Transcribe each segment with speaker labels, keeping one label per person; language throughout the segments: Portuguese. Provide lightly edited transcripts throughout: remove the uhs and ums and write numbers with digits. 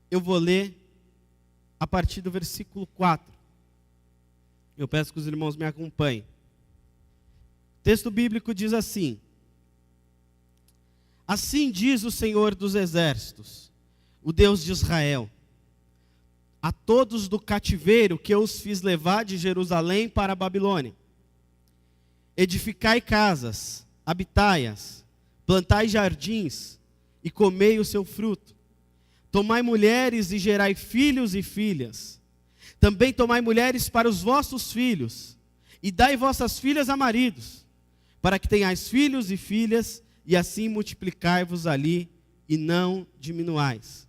Speaker 1: eu vou ler a partir do versículo 4. Eu peço que os irmãos me acompanhem. O texto bíblico diz assim: assim diz o Senhor dos Exércitos, o Deus de Israel, a todos do cativeiro que eu os fiz levar de Jerusalém para a Babilônia: edificai casas, habitai-as, plantai jardins e comei o seu fruto. Tomai mulheres e gerai filhos e filhas. Também tomai mulheres para os vossos filhos, e dai vossas filhas a maridos, para que tenhais filhos e filhas, e assim multiplicai-vos ali, e não diminuais.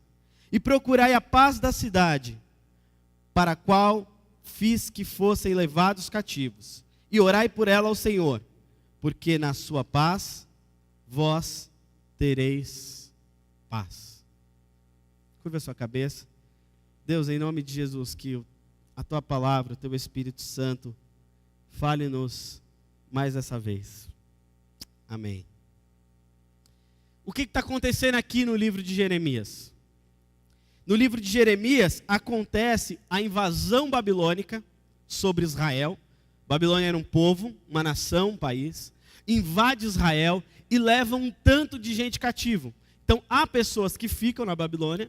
Speaker 1: E procurai a paz da cidade, para a qual fiz que fossem levados cativos, e orai por ela ao Senhor, porque na sua paz vós tereis paz. Curva a sua cabeça. Deus, em nome de Jesus, que a tua palavra, o teu Espírito Santo, fale-nos mais essa vez. Amém. O que está acontecendo aqui no livro de Jeremias? No livro de Jeremias acontece a invasão babilônica sobre Israel. Babilônia era um povo, uma nação, um país. Invade Israel e leva um tanto de gente cativo. Então há pessoas que ficam na Babilônia,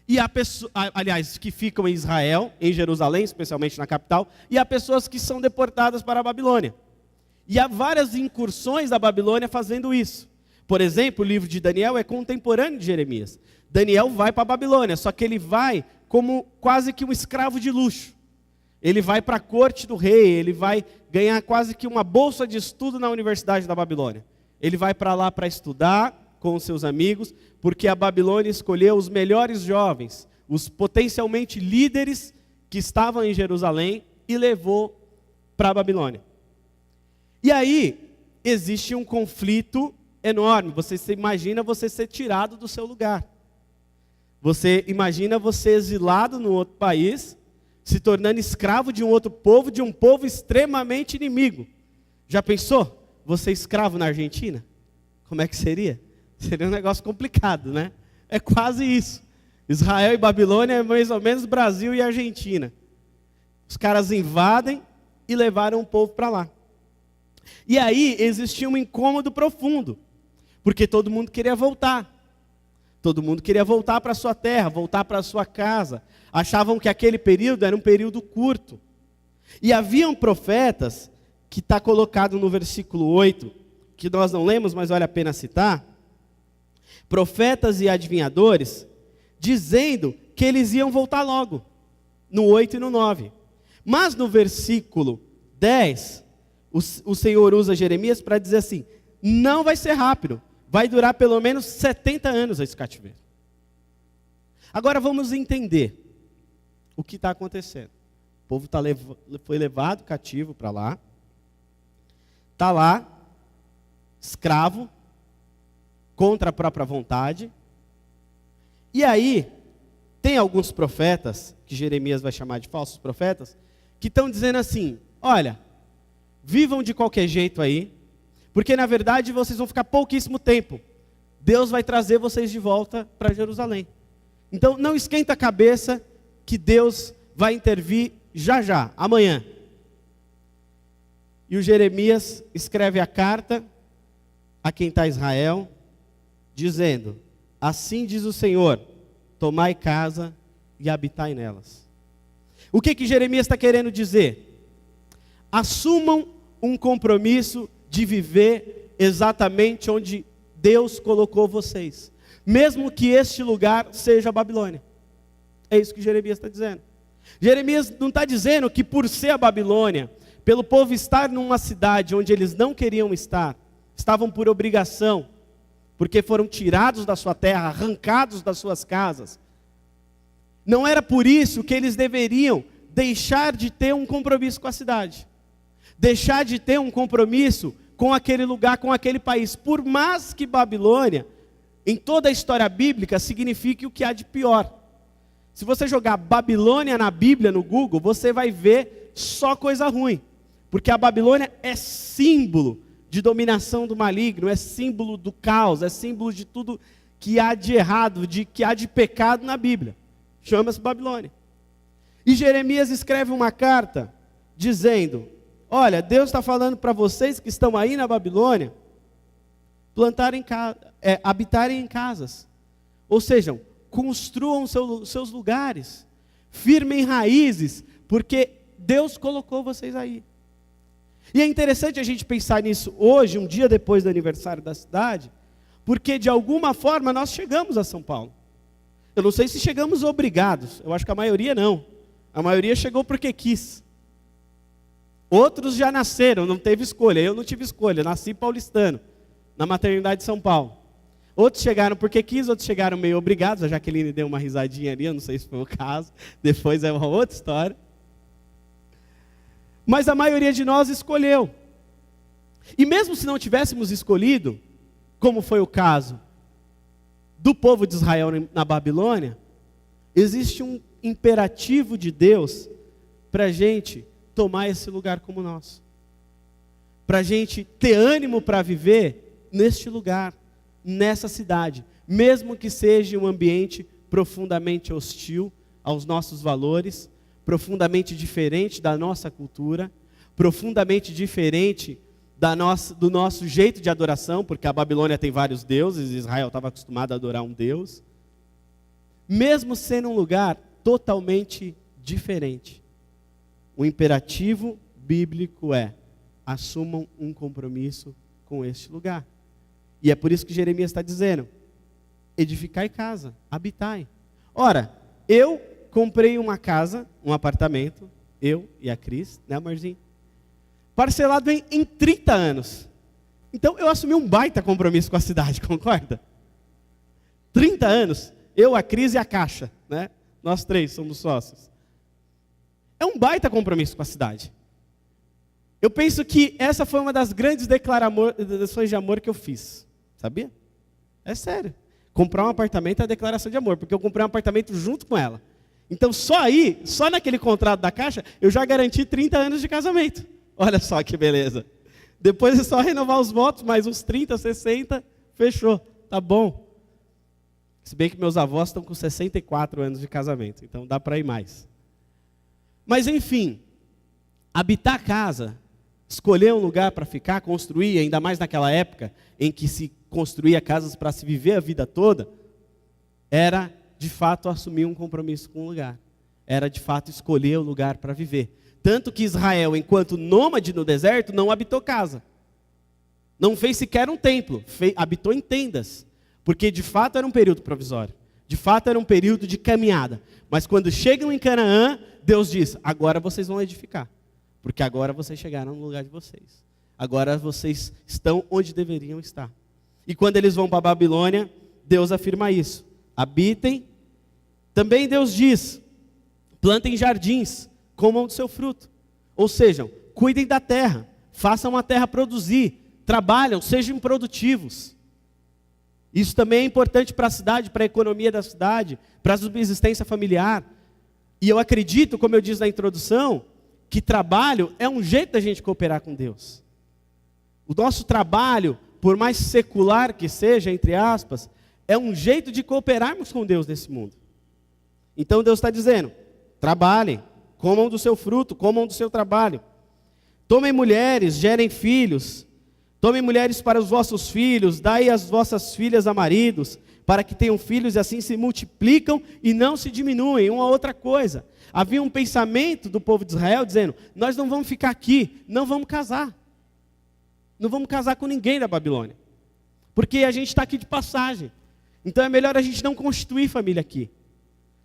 Speaker 1: e há pessoas, aliás, que ficam em Israel, em Jerusalém, especialmente na capital, e há pessoas que são deportadas para a Babilônia. E há várias incursões da Babilônia fazendo isso. Por exemplo, o livro de Daniel é contemporâneo de Jeremias. Daniel vai para a Babilônia, só que ele vai como quase que um escravo de luxo. Ele vai para a corte do rei, ele vai ganhar quase que uma bolsa de estudo na Universidade da Babilônia. Ele vai para lá para estudar com os seus amigos, porque a Babilônia escolheu os melhores jovens, os potencialmente líderes que estavam em Jerusalém, e levou para a Babilônia. E aí existe um conflito enorme. Você se imagina você ser tirado do seu lugar. Você imagina você exilado num outro país, se tornando escravo de um outro povo, de um povo extremamente inimigo. Já pensou? Você escravo na Argentina? Como é que seria? Seria um negócio complicado, né? É quase isso. Israel e Babilônia é mais ou menos Brasil e Argentina. Os caras invadem e levaram o povo para lá. E aí existia um incômodo profundo, porque todo mundo queria voltar. Todo mundo queria voltar para a sua terra, voltar para a sua casa. Achavam que aquele período era um período curto. E haviam profetas, que está colocado no versículo 8, que nós não lemos, mas vale a pena citar. Profetas e adivinhadores, dizendo que eles iam voltar logo, no 8 e no 9. Mas no versículo 10, o Senhor usa Jeremias para dizer assim: não vai ser rápido, vai durar pelo menos 70 anos esse cativeiro. Agora vamos entender o que está acontecendo. O povo foi levado cativo para lá, está lá, escravo, contra a própria vontade. E aí, tem alguns profetas, que Jeremias vai chamar de falsos profetas, que estão dizendo assim: olha, vivam de qualquer jeito aí, porque na verdade vocês vão ficar pouquíssimo tempo. Deus vai trazer vocês de volta para Jerusalém. Então não esquenta a cabeça que Deus vai intervir já já, amanhã. E o Jeremias escreve a carta a quem está Israel, dizendo: assim diz o Senhor, tomai casa e habitai nelas. O que Jeremias está querendo dizer? Assumam um compromisso de viver exatamente onde Deus colocou vocês, mesmo que este lugar seja a Babilônia. É isso que Jeremias está dizendo. Jeremias não está dizendo que por ser a Babilônia, pelo povo estar numa cidade onde eles não queriam estar, estavam por obrigação, porque foram tirados da sua terra, arrancados das suas casas. Não era por isso que eles deveriam deixar de ter um compromisso com a cidade, deixar de ter um compromisso com aquele lugar, com aquele país. Por mais que Babilônia, em toda a história bíblica, signifique o que há de pior. Se você jogar Babilônia na Bíblia, no Google, você vai ver só coisa ruim. Porque a Babilônia é símbolo de dominação do maligno, é símbolo do caos, é símbolo de tudo que há de errado, que há de pecado na Bíblia. Chama-se Babilônia. E Jeremias escreve uma carta dizendo: olha, Deus está falando para vocês que estão aí na Babilônia, habitarem em casas. Ou seja, construam seus lugares, firmem raízes, porque Deus colocou vocês aí. E é interessante a gente pensar nisso hoje, um dia depois do aniversário da cidade, porque de alguma forma nós chegamos a São Paulo. Eu não sei se chegamos obrigados, eu acho que a maioria não. A maioria chegou porque quis. Outros já nasceram, não teve escolha. Eu não tive escolha, nasci paulistano, na maternidade de São Paulo. Outros chegaram porque quis, outros chegaram meio obrigados. A Jaqueline deu uma risadinha ali, eu não sei se foi o caso. Depois é uma outra história. Mas a maioria de nós escolheu. E mesmo se não tivéssemos escolhido, como foi o caso do povo de Israel na Babilônia, existe um imperativo de Deus para a gente tomar esse lugar como nosso. Para a gente ter ânimo para viver neste lugar, nessa cidade, mesmo que seja um ambiente profundamente hostil aos nossos valores, profundamente diferente da nossa cultura, profundamente diferente do nosso jeito de adoração, porque a Babilônia tem vários deuses, Israel estava acostumado a adorar um Deus. Mesmo sendo um lugar totalmente diferente, o imperativo bíblico é: assumam um compromisso com este lugar. E é por isso que Jeremias está dizendo: edificai casa, habitai. Ora, eu comprei uma casa, um apartamento, eu e a Cris, né, amorzinho? Parcelado em 30 anos. Então eu assumi um baita compromisso com a cidade, concorda? 30 anos, eu, a Cris e a Caixa, né? Nós três somos sócios. É um baita compromisso com a cidade. Eu penso que essa foi uma das grandes declarações de amor que eu fiz. Sabia? É sério. Comprar um apartamento é a declaração de amor, porque eu comprei um apartamento junto com ela. Então só naquele contrato da Caixa, eu já garanti 30 anos de casamento. Olha só que beleza. Depois é só renovar os votos, mais uns 30, 60, fechou. Tá bom. Se bem que meus avós estão com 64 anos de casamento, então dá para ir mais. Mas enfim, habitar a casa, escolher um lugar para ficar, construir, ainda mais naquela época em que se construía casas para se viver a vida toda, era de fato assumir um compromisso com o lugar. Era de fato escolher o lugar para viver. Tanto que Israel, enquanto nômade no deserto, não habitou casa. Não fez sequer um templo, habitou em tendas. Porque de fato era um período provisório. De fato era um período de caminhada. Mas quando chegam em Canaã, Deus diz: agora vocês vão edificar. Porque agora vocês chegaram no lugar de vocês. Agora vocês estão onde deveriam estar. E quando eles vão para a Babilônia, Deus afirma isso: habitem. Também Deus diz: plantem jardins, comam do seu fruto. Ou seja, cuidem da terra, façam a terra produzir, trabalham, sejam produtivos. Isso também é importante para a cidade, para a economia da cidade, para a subsistência familiar. E eu acredito, como eu disse na introdução, que trabalho é um jeito da gente cooperar com Deus. O nosso trabalho, por mais secular que seja, entre aspas, é um jeito de cooperarmos com Deus nesse mundo. Então Deus está dizendo: trabalhem, comam do seu fruto, comam do seu trabalho. Tomem mulheres, gerem filhos. Tomem mulheres para os vossos filhos, dai as vossas filhas a maridos, para que tenham filhos e assim se multiplicam e não se diminuem. Uma outra coisa, havia um pensamento do povo de Israel dizendo: nós não vamos ficar aqui, não vamos casar. Não vamos casar com ninguém da Babilônia, porque a gente está aqui de passagem. Então é melhor a gente não constituir família aqui.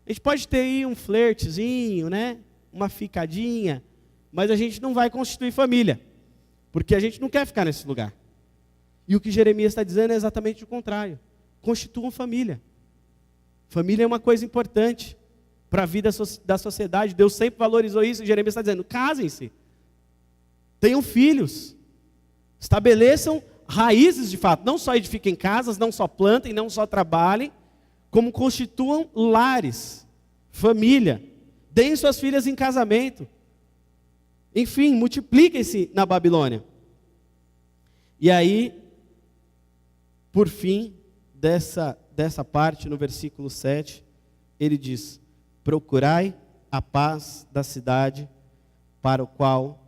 Speaker 1: A gente pode ter aí um flertezinho, né? Uma ficadinha, mas a gente não vai constituir família. Porque a gente não quer ficar nesse lugar. E o que Jeremias está dizendo é exatamente o contrário. Constituam família. Família é uma coisa importante para a vida da sociedade. Deus sempre valorizou isso. E Jeremias está dizendo: casem-se. Tenham filhos. Estabeleçam raízes de fato. Não só edifiquem casas, não só plantem, não só trabalhem, como constituam lares, família. Deem suas filhas em casamento. Enfim, multipliquem-se na Babilônia. E aí, por fim, dessa parte, no versículo 7, ele diz: procurai a paz da cidade para o qual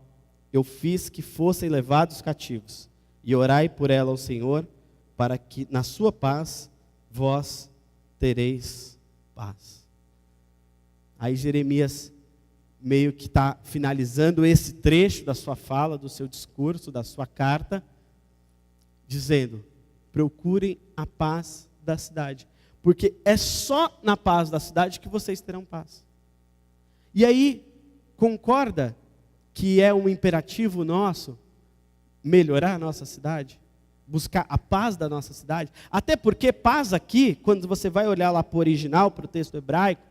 Speaker 1: eu fiz que fossem levados cativos, e orai por ela ao Senhor, para que na sua paz vós tereis paz. Aí Jeremias meio que está finalizando esse trecho da sua fala, do seu discurso, da sua carta, dizendo: procurem a paz da cidade, porque é só na paz da cidade que vocês terão paz. E aí, concorda que é um imperativo nosso melhorar a nossa cidade? Buscar a paz da nossa cidade? Até porque paz aqui, quando você vai olhar lá para o original, para o texto hebraico,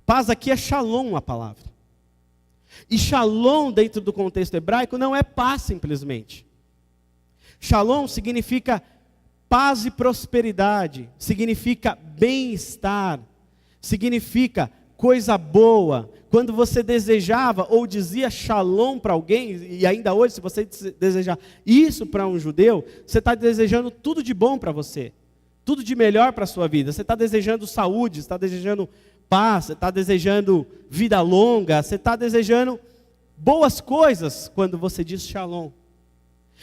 Speaker 1: paz aqui é shalom a palavra. E shalom dentro do contexto hebraico não é paz simplesmente. Shalom significa paz e prosperidade, significa bem-estar, significa coisa boa. Quando você desejava ou dizia shalom para alguém, e ainda hoje se você desejar isso para um judeu, você está desejando tudo de bom para você, tudo de melhor para a sua vida. Você está desejando saúde, você está desejando paz, você está desejando vida longa, você está desejando boas coisas quando você diz shalom.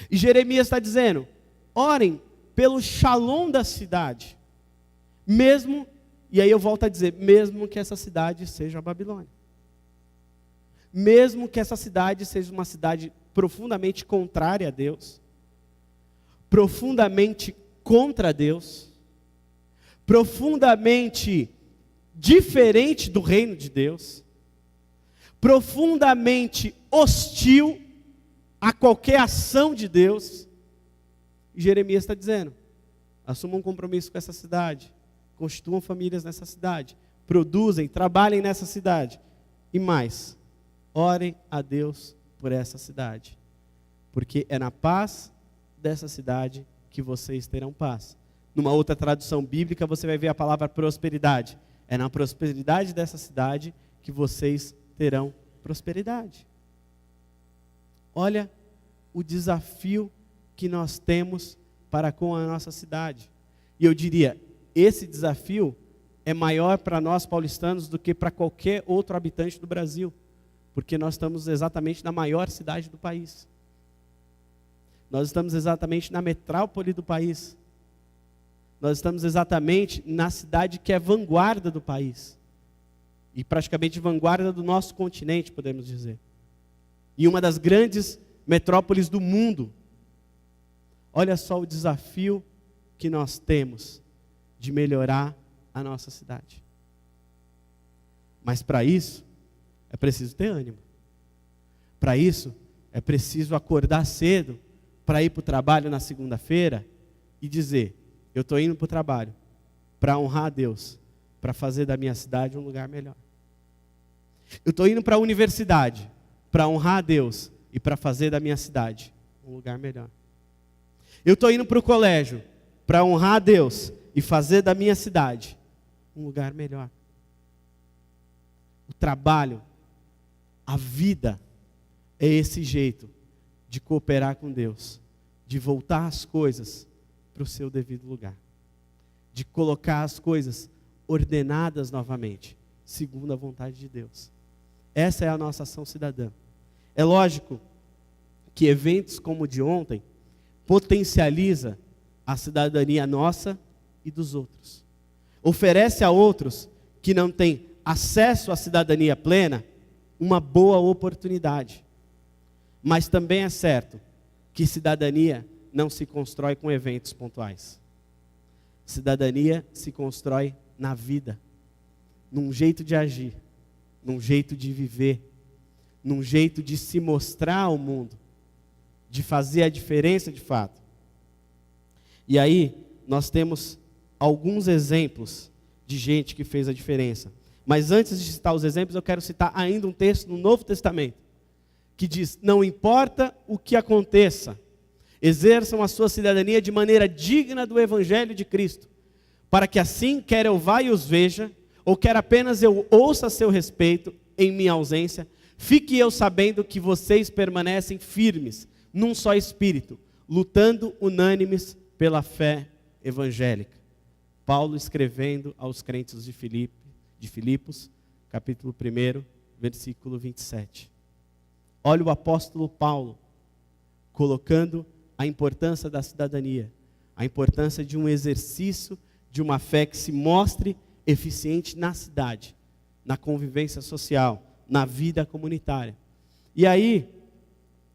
Speaker 1: E Jeremias está dizendo: orem pelo shalom da cidade, mesmo, e aí eu volto a dizer, mesmo que essa cidade seja a Babilônia, mesmo que essa cidade seja uma cidade profundamente contrária a Deus, profundamente contra Deus, profundamente diferente do reino de Deus, profundamente hostil a qualquer ação de Deus. E Jeremias está dizendo: assumam um compromisso com essa cidade, constituam famílias nessa cidade, produzem, trabalhem nessa cidade, e mais, orem a Deus por essa cidade, porque é na paz dessa cidade que vocês terão paz. Numa outra tradução bíblica você vai ver a palavra prosperidade. É na prosperidade dessa cidade que vocês terão prosperidade. Olha o desafio que nós temos para com a nossa cidade. E eu diria, esse desafio é maior para nós paulistanos do que para qualquer outro habitante do Brasil, porque nós estamos exatamente na maior cidade do país. Nós estamos exatamente na metrópole do país. Nós estamos exatamente na cidade que é vanguarda do país. E praticamente vanguarda do nosso continente, podemos dizer. E uma das grandes metrópoles do mundo. Olha só o desafio que nós temos de melhorar a nossa cidade. Mas para isso, é preciso ter ânimo. Para isso, é preciso acordar cedo para ir para o trabalho na segunda-feira e dizer: eu estou indo para o trabalho para honrar a Deus, para fazer da minha cidade um lugar melhor. Eu estou indo para a universidade para honrar a Deus e para fazer da minha cidade um lugar melhor. Eu estou indo para o colégio para honrar a Deus e fazer da minha cidade um lugar melhor. O trabalho, a vida é esse jeito de cooperar com Deus, de voltar as coisas para o seu devido lugar, de colocar as coisas ordenadas novamente, segundo a vontade de Deus. Essa é a nossa ação cidadã. É lógico que eventos como o de ontem potencializa a cidadania nossa e dos outros. Oferece a outros que não têm acesso à cidadania plena uma boa oportunidade. Mas também é certo que cidadania não se constrói com eventos pontuais. Cidadania se constrói na vida, num jeito de agir, num jeito de viver, num jeito de se mostrar ao mundo, de fazer a diferença de fato. E aí, nós temos alguns exemplos de gente que fez a diferença. Mas antes de citar os exemplos, eu quero citar ainda um texto no Novo Testamento, que diz: não importa o que aconteça, exerçam a sua cidadania de maneira digna do Evangelho de Cristo, para que assim, quer eu vá e os veja, ou quer apenas eu ouça a seu respeito, em minha ausência, fique eu sabendo que vocês permanecem firmes, num só espírito, lutando unânimes pela fé evangélica. Paulo escrevendo aos crentes de Filipos, capítulo 1, versículo 27. Olha o apóstolo Paulo colocando a importância da cidadania, a importância de um exercício de uma fé que se mostre eficiente na cidade, na convivência social, na vida comunitária. E aí,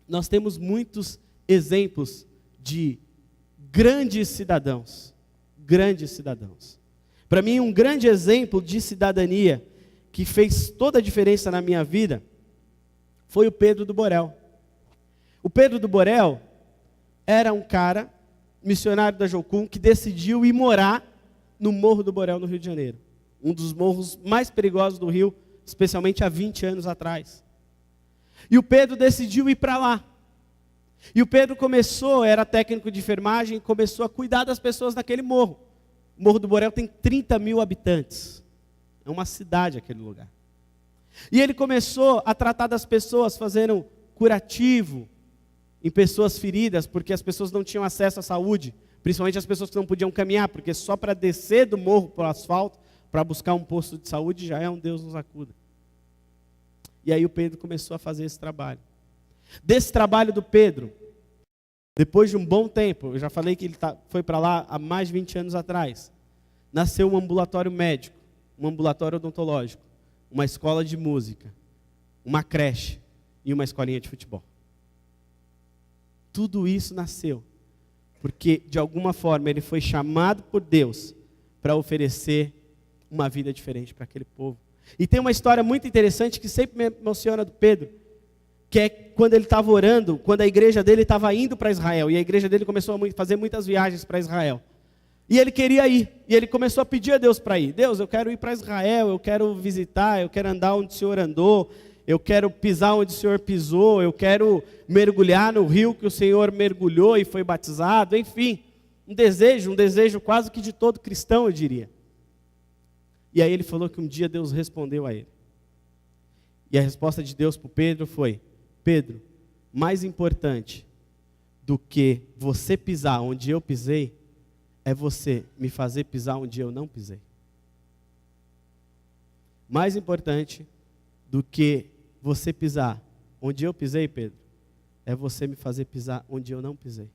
Speaker 1: nós temos muitos exemplos de grandes cidadãos. Grandes cidadãos. Para mim, um grande exemplo de cidadania que fez toda a diferença na minha vida foi o Pedro do Borel. O Pedro do Borel era um cara, missionário da Jocum, que decidiu ir morar no Morro do Borel, no Rio de Janeiro. Um dos morros mais perigosos do Rio, especialmente há 20 anos atrás. E o Pedro decidiu ir para lá. E o Pedro era técnico de enfermagem, começou a cuidar das pessoas naquele morro. O Morro do Borel tem 30 mil habitantes. É uma cidade aquele lugar. E ele começou a tratar das pessoas, fazendo curativo em pessoas feridas, porque as pessoas não tinham acesso à saúde, principalmente as pessoas que não podiam caminhar, porque só para descer do morro para o asfalto, para buscar um posto de saúde, já é um Deus nos acuda. E aí o Pedro começou a fazer esse trabalho. Desse trabalho do Pedro, depois de um bom tempo, eu já falei que ele foi para lá há mais de 20 anos atrás, nasceu um ambulatório médico, um ambulatório odontológico, uma escola de música, uma creche e uma escolinha de futebol. Tudo isso nasceu porque, de alguma forma, ele foi chamado por Deus para oferecer uma vida diferente para aquele povo. E tem uma história muito interessante que sempre me emociona do Pedro, que é quando ele estava orando, quando a igreja dele estava indo para Israel, e a igreja dele começou a fazer muitas viagens para Israel. E ele queria ir, e ele começou a pedir a Deus para ir. Deus, eu quero ir para Israel, eu quero visitar, eu quero andar onde o Senhor andou, eu quero pisar onde o Senhor pisou, eu quero mergulhar no rio que o Senhor mergulhou e foi batizado, enfim. Um desejo quase que de todo cristão, eu diria. E aí ele falou que um dia Deus respondeu a ele. E a resposta de Deus para o Pedro foi: Pedro, mais importante do que você pisar onde eu pisei, é você me fazer pisar onde eu não pisei. Mais importante do que você pisar onde eu pisei, Pedro, é você me fazer pisar onde eu não pisei.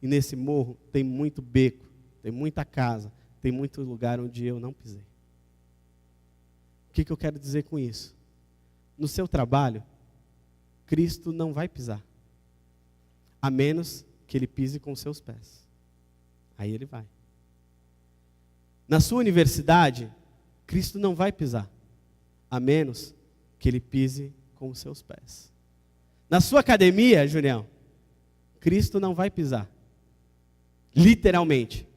Speaker 1: E nesse morro tem muito beco, tem muita casa, tem muito lugar onde eu não pisei. O que eu quero dizer com isso? No seu trabalho, Cristo não vai pisar, a menos que ele pise com os seus pés. Aí ele vai. Na sua universidade, Cristo não vai pisar, a menos que ele pise com os seus pés. Na sua academia, Julião, Cristo não vai pisar, literalmente,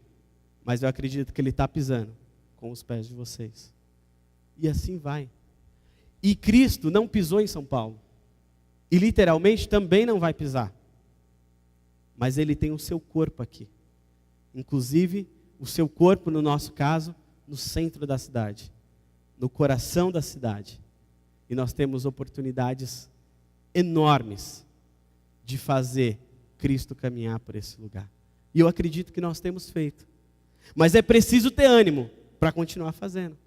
Speaker 1: mas eu acredito que ele está pisando com os pés de vocês. E assim vai. E Cristo não pisou em São Paulo, e literalmente também não vai pisar, mas ele tem o seu corpo aqui, inclusive o seu corpo, no nosso caso, no centro da cidade, no coração da cidade. E nós temos oportunidades enormes de fazer Cristo caminhar por esse lugar. E eu acredito que nós temos feito. Mas é preciso ter ânimo para continuar fazendo.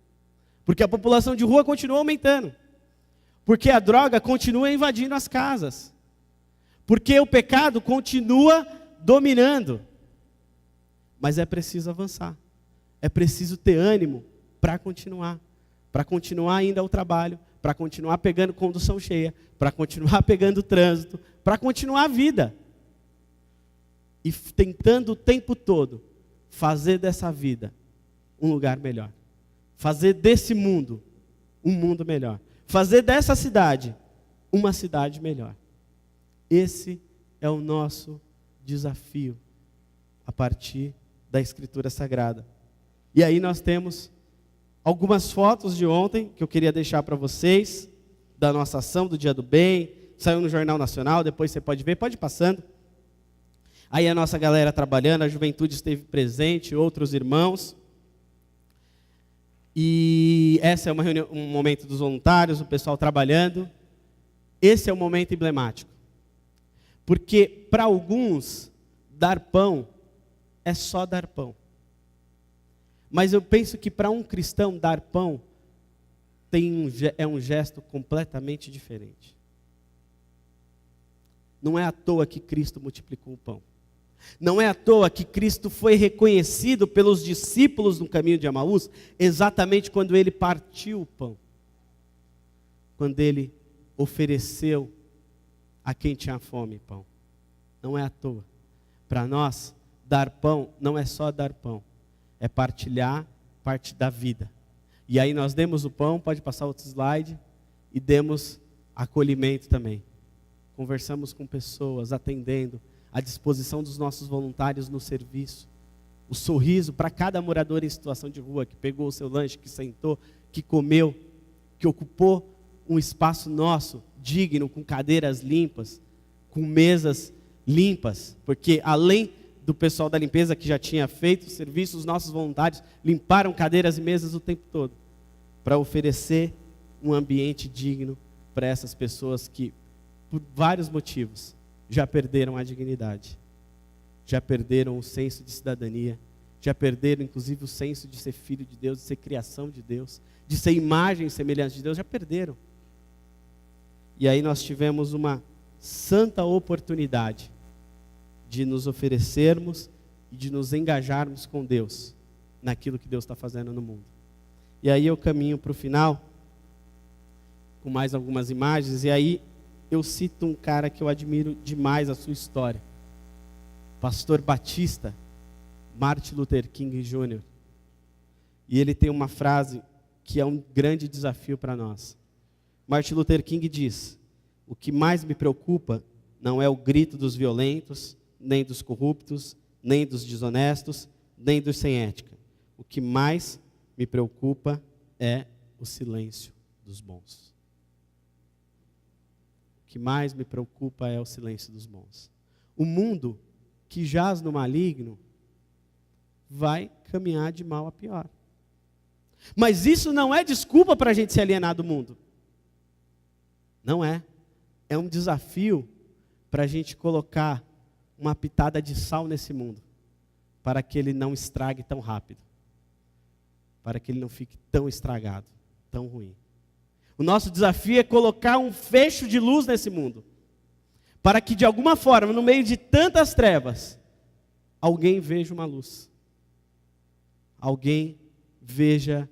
Speaker 1: Porque a população de rua continua aumentando. Porque a droga continua invadindo as casas. Porque o pecado continua dominando. Mas é preciso avançar. É preciso ter ânimo para continuar. Para continuar indo ao trabalho, para continuar pegando condução cheia, para continuar pegando trânsito, para continuar a vida. E tentando o tempo todo fazer dessa vida um lugar melhor. Fazer desse mundo um mundo melhor. Fazer dessa cidade uma cidade melhor. Esse é o nosso desafio a partir da Escritura Sagrada. E aí nós temos algumas fotos de ontem que eu queria deixar para vocês, da nossa ação do Dia do Bem, saiu no Jornal Nacional, depois você pode ver, pode ir passando. Aí a nossa galera trabalhando, a juventude esteve presente, outros irmãos. E essa é uma reunião, um momento dos voluntários, o pessoal trabalhando. Esse é o momento emblemático. Porque para alguns, dar pão é só dar pão. Mas eu penso que para um cristão dar pão é um gesto completamente diferente. Não é à toa que Cristo multiplicou o pão. Não é à toa que Cristo foi reconhecido pelos discípulos no caminho de Emaús, exatamente quando ele partiu o pão. Quando ele ofereceu a quem tinha fome pão. Não é à toa. Para nós, dar pão não é só dar pão. É partilhar parte da vida. E aí nós demos o pão, pode passar outro slide, e demos acolhimento também. Conversamos com pessoas, atendendo, à disposição dos nossos voluntários no serviço. O sorriso para cada morador em situação de rua, que pegou o seu lanche, que sentou, que comeu, que ocupou um espaço nosso, digno, com cadeiras limpas, com mesas limpas, porque além do pessoal da limpeza que já tinha feito o serviço, os nossos voluntários limparam cadeiras e mesas o tempo todo, para oferecer um ambiente digno para essas pessoas que, por vários motivos, já perderam a dignidade, já perderam o senso de cidadania, já perderam inclusive o senso de ser filho de Deus, de ser criação de Deus, de ser imagem e semelhança de Deus, já perderam. E aí nós tivemos uma santa oportunidade de nos oferecermos e de nos engajarmos com Deus, naquilo que Deus está fazendo no mundo. E aí eu caminho para o final, com mais algumas imagens, e aí eu cito um cara que eu admiro demais a sua história. Pastor Batista, Martin Luther King Jr. E ele tem uma frase que é um grande desafio para nós. Martin Luther King diz: o que mais me preocupa não é o grito dos violentos, nem dos corruptos, nem dos desonestos, nem dos sem ética. O que mais me preocupa é o silêncio dos bons. O que mais me preocupa é o silêncio dos bons. O mundo que jaz no maligno vai caminhar de mal a pior. Mas isso não é desculpa para a gente se alienar do mundo. Não é. É um desafio para a gente colocar uma pitada de sal nesse mundo, para que ele não estrague tão rápido, para que ele não fique tão estragado, tão ruim. O nosso desafio é colocar um fecho de luz nesse mundo, para que de alguma forma, no meio de tantas trevas, alguém veja uma luz. Alguém veja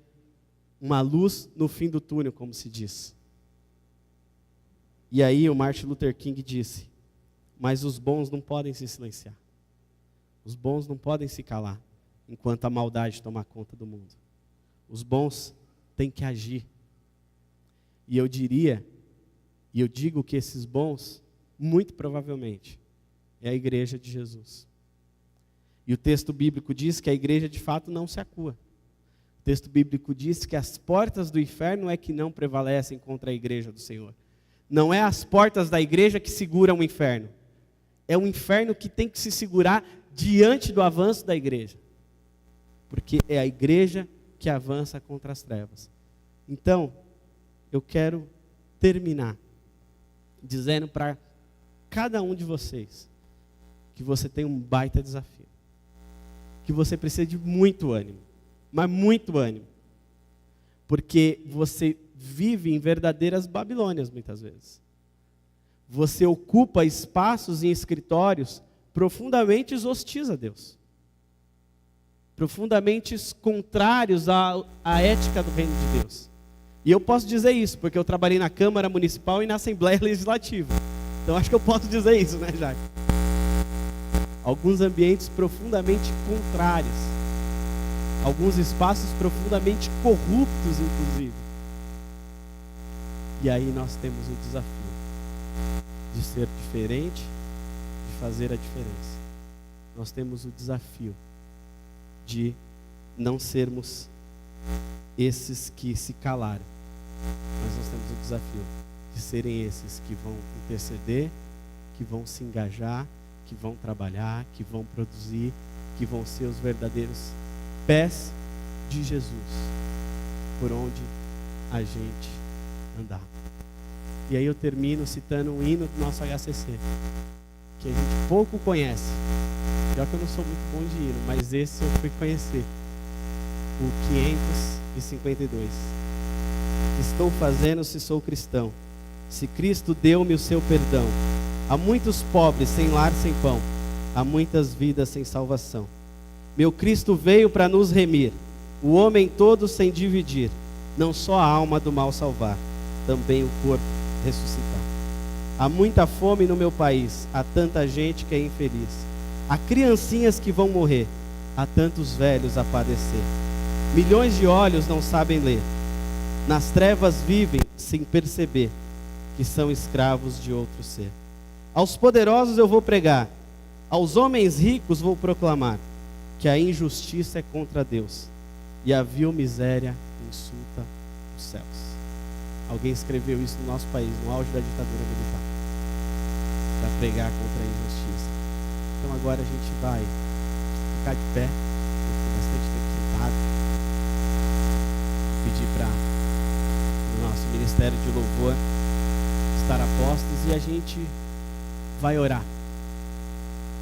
Speaker 1: uma luz no fim do túnel, como se diz. E aí o Martin Luther King disse: mas os bons não podem se silenciar. Os bons não podem se calar, enquanto a maldade toma conta do mundo. Os bons têm que agir. E eu diria, e eu digo que esses bons, muito provavelmente, é a igreja de Jesus. E o texto bíblico diz que a igreja de fato não se acua. O texto bíblico diz que as portas do inferno é que não prevalecem contra a igreja do Senhor. Não é as portas da igreja que seguram o inferno. É o inferno que tem que se segurar diante do avanço da igreja. Porque é a igreja que avança contra as trevas. Então, eu quero terminar dizendo para cada um de vocês que você tem um baita desafio. Que você precisa de muito ânimo, mas muito ânimo. Porque você vive em verdadeiras Babilônias muitas vezes. Você ocupa espaços em escritórios profundamente hostis a Deus. Profundamente contrários à ética do reino de Deus. E eu posso dizer isso, porque eu trabalhei na Câmara Municipal e na Assembleia Legislativa. Então acho que eu posso dizer isso, né, Jaque? Alguns ambientes profundamente contrários. Alguns espaços profundamente corruptos, inclusive. E aí nós temos o desafio de ser diferente, de fazer a diferença. Nós temos o desafio de não sermos esses que se calaram, mas nós temos o desafio de serem esses que vão interceder, que vão se engajar, que vão trabalhar, que vão produzir, que vão ser os verdadeiros pés de Jesus, por onde a gente andar. E aí eu termino citando um hino do nosso HCC, que a gente pouco conhece. Já que eu não sou muito bom de hino, mas esse eu fui conhecer. O 552. que estou fazendo se sou cristão? Se Cristo deu-me o seu perdão. Há muitos pobres sem lar, sem pão. Há muitas vidas sem salvação. Meu Cristo veio para nos remir, o homem todo sem dividir, não só a alma do mal salvar, também o corpo ressuscitar. Há muita fome no meu país, há tanta gente que é infeliz. Há criancinhas que vão morrer, há tantos velhos a padecer. Milhões de olhos não sabem ler, nas trevas vivem sem perceber que são escravos de outro ser. Aos poderosos eu vou pregar, aos homens ricos vou proclamar que a injustiça é contra Deus e a vil miséria insulta os céus. Alguém escreveu isso no nosso país, no auge da ditadura militar, para pregar contra a injustiça. Então agora a gente vai ficar de pé, bastante tempo sentado, pedir para o nosso ministério de louvor estar a postos e a gente vai orar,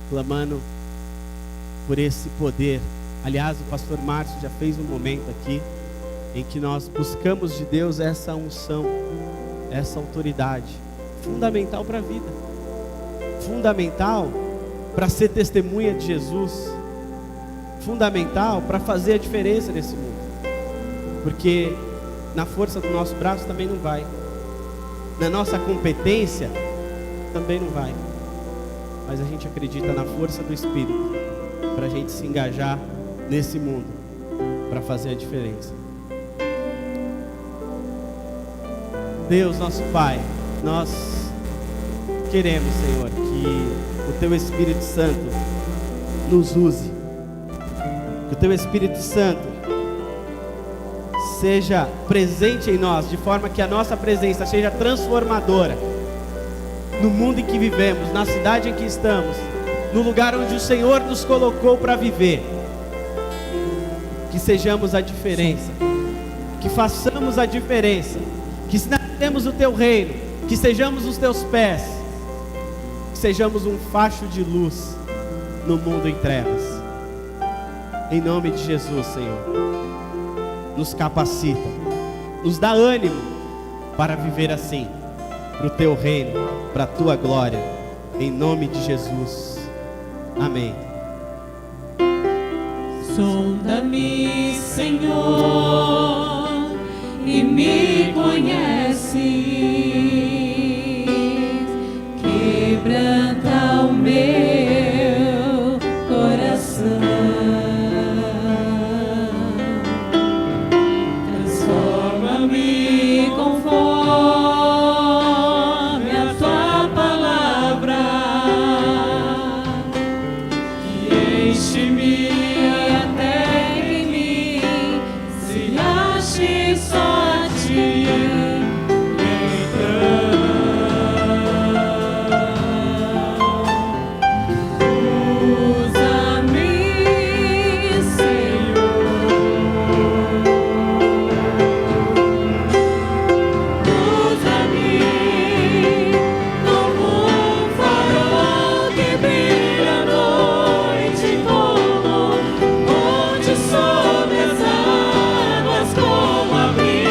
Speaker 1: clamando por esse poder. Aliás, o pastor Márcio já fez um momento aqui em que nós buscamos de Deus essa unção, essa autoridade fundamental para a vida, fundamental para ser testemunha de Jesus, fundamental para fazer a diferença nesse mundo, porque na força do nosso braço também não vai, na nossa competência também não vai, mas a gente acredita na força do Espírito para a gente se engajar nesse mundo, para fazer a diferença. Deus, nosso Pai, nós queremos, Senhor, que o Teu Espírito Santo nos use, que o Teu Espírito Santo seja presente em nós, de forma que a nossa presença seja transformadora no mundo em que vivemos, na cidade em que estamos, no lugar onde o Senhor nos colocou para viver. Que sejamos a diferença, que façamos a diferença, que sinalizemos o Teu reino, que sejamos os Teus pés, que sejamos um facho de luz no mundo em trevas. Em nome de Jesus, Senhor, nos capacita, nos dá ânimo para viver assim, para o Teu reino, para a Tua glória, em nome de Jesus, amém.
Speaker 2: Sonda-me, Senhor, e me conhece, quebranta o meu coração, transforma-me conforme a Tua palavra, e enche-me até que em mim se ache só a Ti. Sobre as águas como abrigo.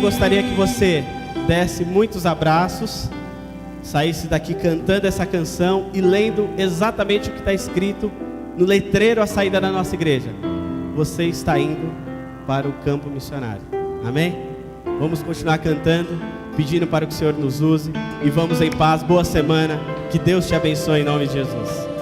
Speaker 1: gostaria que você desse muitos abraços, saísse daqui cantando essa canção e lendo exatamente o que está escrito no letreiro à saída da nossa igreja. Você está indo para o campo missionário. Amém? Vamos continuar cantando, pedindo para que o Senhor nos use, e vamos em paz. Boa semana, que Deus te abençoe em nome de Jesus.